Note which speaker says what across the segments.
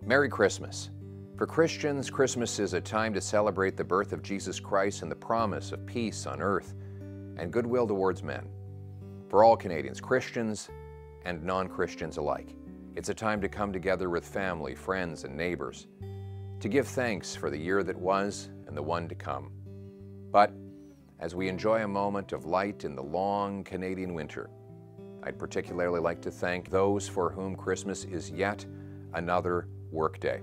Speaker 1: Merry Christmas. For Christians, Christmas is a time to celebrate the birth of Jesus Christ and the promise of peace on earth and goodwill towards men. For all Canadians, Christians and non-Christians alike, it's a time to come together with family, friends, and neighbors, to give thanks for the year that was and the one to come. But as we enjoy a moment of light in the long Canadian winter, I'd particularly like to thank those for whom Christmas is yet another workday,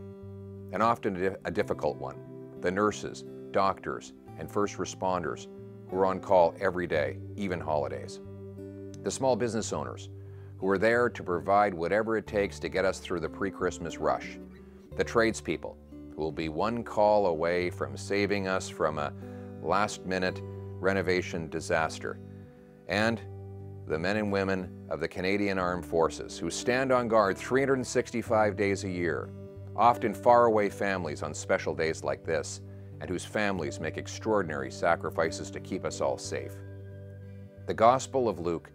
Speaker 1: and often a difficult one. The nurses, doctors, and first responders who are on call every day, even holidays. The small business owners who are there to provide whatever it takes to get us through the pre-Christmas rush. The tradespeople who will be one call away from saving us from a last-minute renovation disaster. And the men and women of the Canadian Armed Forces who stand on guard 365 days a year, often faraway families on special days like this, and whose families make extraordinary sacrifices to keep us all safe. The Gospel of Luke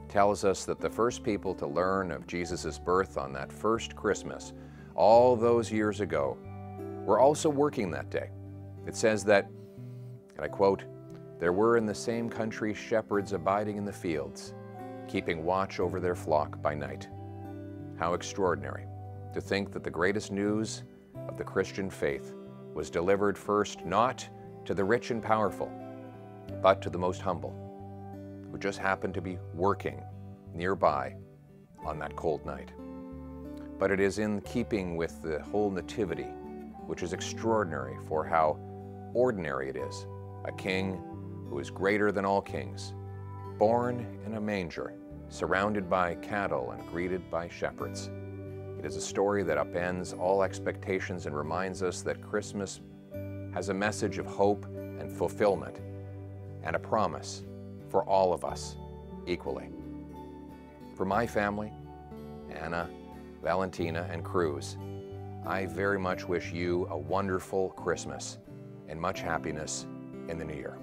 Speaker 1: tells us that the first people to learn of Jesus' birth on that first Christmas, all those years ago, were also working that day. It says that, and I quote, "There were in the same country shepherds abiding in the fields, keeping watch over their flock by night." How extraordinary to think that the greatest news of the Christian faith was delivered first not to the rich and powerful, but to the most humble, who just happened to be working nearby on that cold night. But it is in keeping with the whole nativity, which is extraordinary for how ordinary it is, a king who is greater than all kings, born in a manger, surrounded by cattle and greeted by shepherds. It is a story that upends all expectations and reminds us that Christmas has a message of hope and fulfillment and a promise for all of us equally. For my family, Anna, Valentina, and Cruz, I very much wish you a wonderful Christmas and much happiness in the new year.